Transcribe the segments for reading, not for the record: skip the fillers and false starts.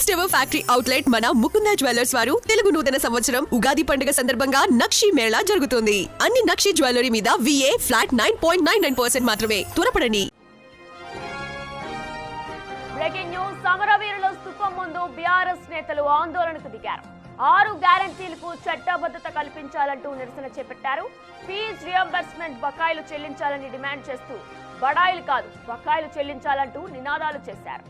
First ever factory outlet మన Mukunda jewellers వారు తెలుగు నూతన సంవత్సరం ఉగాది పండుగ సందర్భంగా నక్షి మేళా జరుగుతుంది. అన్ని నక్షి జ్యువెలరీ మీద VA ఫ్లాట్ 9.99% మాత్రమే. త్వరపడండి. Breaking news. సమరవీరుల స్థూపం ముందు బీఆర్ఎస్ నేతలు ఆందోళనకు దిగారు. 6 గ్యారంటీలకు చట్టబద్ధత కల్పించాలంటూ నిరసన చేపట్టారు. ఫీజు రియంబర్స్మెంట్ బకాయిలు చెల్లించాలని డిమాండ్ చేస్తూ బడాయిలు కాదు బకాయిలు చెల్లించాలంటూ నినాదాలు చేశారు.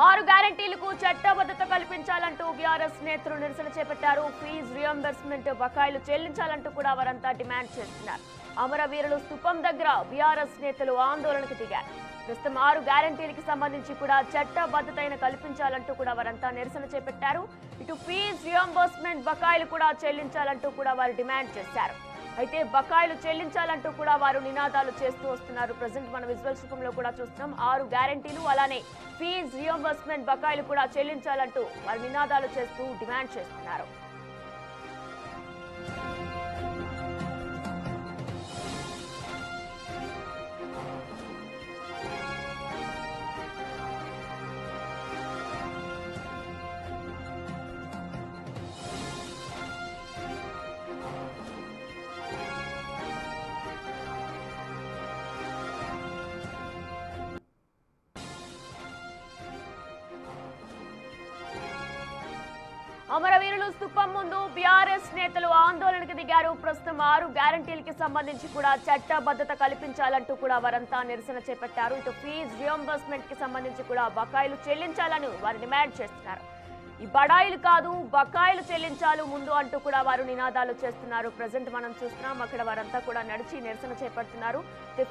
ఆరు గ్యారంటీలకు చట్టబద్ధత కల్పించాలంటూ బీఆర్ఎస్ నేతలు నిరసన చేపట్టారు. ఫీజు రియంబర్స్మెంట్ బకాయిలు చెల్లించాలంటూ కూడా వారంతా డిమాండ్ చేస్తున్నారు. అమరవీరుల స్థూపం దగ్గర బీఆర్ఎస్ నేతలు ఆందోళనకు దిగారు. ప్రస్తుతం 6 గ్యారంటీలకు సంబంధించి కూడా చట్టబద్ధతను కల్పించాలంటూ కూడా వారంతా నిరసన చేపట్టారు. ఇటు ఫీజు రియంబర్స్మెంట్ బకాయిలు కూడా చెల్లించాలంటూ కూడా వారు డిమాండ్ చేశారు. అయితే బకాయిలు చెల్లించాలంటూ కూడా వారు నినాదాలు చేస్తూ వస్తున్నారు. ప్రజెంట్ మన విజువల్స్ రూపంలో కూడా చూస్తున్నాం. 6 గ్యారంటీలు అలానే ఫీజు రియంబర్స్మెంట్ బకాయిలు కూడా చెల్లించాలంటూ వారు నినాదాలు చేస్తూ డిమాండ్ చేస్తున్నారు. అమరవీరుల స్థూపం ముందు బీఆర్ఎస్ నేతలు ఆందోళనకు దిగారు. ప్రస్తుతం 6 గ్యారంటీలకి సంబంధించి కూడా చట్టబద్ధత కల్పించాలంటూ కూడా వారంతా నిరసన చేపట్టారు. ఇటు ఫీజు రియంబర్స్మెంట్ కి సంబంధించి కూడా బకాయిలు చెల్లించాలని వారు డిమాండ్ చేస్తున్నారు. ఈ బడాయిలు కాదు బకాయిలు చెల్లించాలు ముందు అంటూ కూడా వారు నినాదాలు చేస్తున్నారు. ప్రజెంట్ మనం చూస్తున్నాం అక్కడ వారంతా కూడా నడిచి నిరసన చేపడుతున్నారు.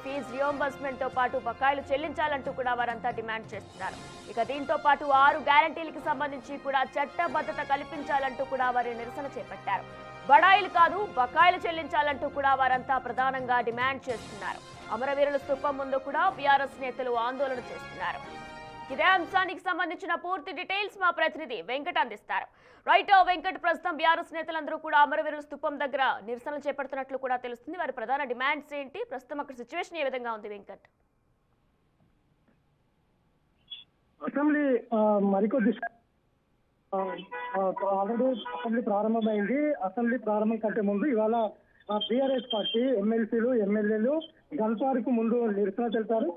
ఫీజు రియంబర్స్మెంట్ తో పాటు బకాయిలు చెల్లించాలంటూ కూడా వారంతా డిమాండ్ చేస్తున్నారు. ఇక దీంతో పాటు 6 గ్యారంటీలకు సంబంధించి కూడా చట్టబద్ధత కల్పించాలంటూ కూడా వారు నిరసన చేపట్టారు. బడాయిలు కాదు బకాయిలు చెల్లించాలంటూ కూడా వారంతా ప్రధానంగా డిమాండ్ చేస్తున్నారు. అమరవీరుల స్థూపం ముందు కూడా బీఆర్ఎస్ నేతలు ఆందోళన చేస్తున్నారు. ఇదే అంశానికి సంబంధించిన పూర్తి డీటెయిల్స్ మా ప్రతినిధి వెంకట్ అందిస్తారు. రైట్ వెంకట్, ప్రస్తుతం బీఆర్ఎస్ నేతలందరూ కూడా అమరవీరుల స్థూపం దగ్గర నిరసనలు చేపడుతున్నట్లు కూడా తెలుస్తుంది. వారి ప్రధాన డిమాండ్స్ ఏంటి, ప్రస్తుతం అక్కడ సిచ్యువేషన్ ఏ విధంగా ఉంది వెంకట్? అసెంబ్లీ మరికొద్ది ఆల్రెడీ అసెంబ్లీ ప్రారంభమైంది. అసెంబ్లీ ప్రారంభం కంటే ముందు ఇవాళ బీఆర్ఎస్ పార్టీ ఎమ్మెల్సీలు ఎమ్మెల్యేలు గన్పార్కు ముందు నిరసన తెలిపారు.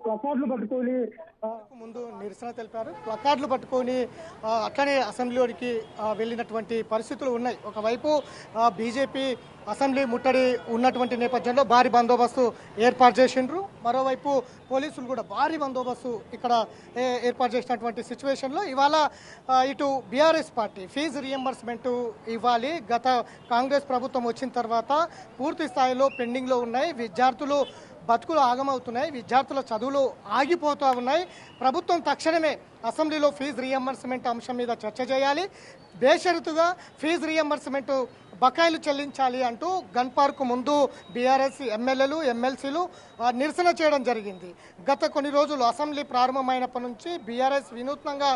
ప్లకార్డులు పట్టుకొని అట్లనే అసెంబ్లీలోకి వెళ్ళినటువంటి పరిస్థితులు ఉన్నాయి. ఒకవైపు బీజేపీ అసెంబ్లీ ముట్టడి ఉన్నటువంటి నేపథ్యంలో భారీ బందోబస్తు ఏర్పాటు చేసిండ్రు. మరోవైపు పోలీసులు కూడా భారీ బందోబస్తు ఇక్కడ ఏర్పాటు చేసినటువంటి సిచ్యువేషన్లో ఇవాళ ఇటు బీఆర్ఎస్ పార్టీ ఫీజు రియంబర్స్మెంట్ ఇవ్వాలి. గత కాంగ్రెస్ ప్రభుత్వం వచ్చిన తర్వాత పూర్తి స్థాయిలో పెండింగ్లో ఉన్నాయి. విద్యార్థులు బతుకులు ఆగమవుతున్నాయి. విద్యార్థుల చదువులు ఆగిపోతూ ఉన్నాయి. ప్రభుత్వం తక్షణమే అసెంబ్లీలో ఫీజు రియంబర్స్మెంట్ అంశం మీద చర్చ చేయాలి. బేషరతుగా ఫీజు రియంబర్స్మెంట్ బకాయిలు చెల్లించాలి అంటూ గన్ పార్క్ ముందు బీఆర్ఎస్ ఎమ్మెల్యేలు ఎమ్మెల్సీలు నిరసన చేయడం జరిగింది. గత కొన్ని రోజులు అసెంబ్లీ ప్రారంభమైనప్పటి నుంచి బీఆర్ఎస్ వినూత్నంగా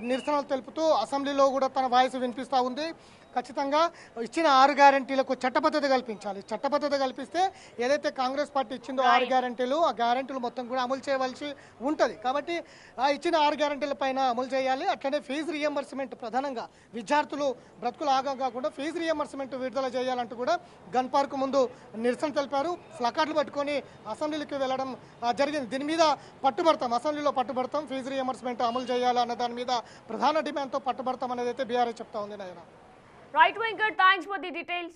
నిరసనలు తెలుపుతూ అసెంబ్లీలో కూడా తన వాయిస్ వినిపిస్తూ ఉంది. ఖచ్చితంగా ఇచ్చిన 6 గ్యారంటీలకు చట్టబద్ధత కల్పించాలి. చట్టబద్ధత కల్పిస్తే ఏదైతే కాంగ్రెస్ పార్టీ ఇచ్చిందో 6 గ్యారంటీలు ఆ గ్యారంటీలు మొత్తం కూడా అమలు చేయవలసి ఉంటుంది. కాబట్టి ఆ ఇచ్చిన 6 గ్యారంటీల పైన అమలు చేయాలి. అట్లనే ఫీజు రియంబర్స్మెంట్ ప్రధానంగా విద్యార్థులు బ్రతుకులు ఆగకుండా ఫీజు రియంబర్స్మెంట్ విడుదల చేయాలంటూ కూడా గన్ పార్క్ ముందు నిరసన తెలిపారు. ప్లకార్డులు పట్టుకొని అసెంబ్లీకి వెళ్ళడం జరిగింది. దీని మీద పట్టుబడతాం, అసెంబ్లీలో పట్టుబడతాం, ఫీజు రియంబర్స్మెంట్ అమలు చేయాలన్న దాని మీద ప్రధాన డిమాండ్తో పట్టుబడతాం అనేది అయితే బీఆర్ఎస్ చెప్తా ఉంది. నాయన Right, Venkat, thanks for the details.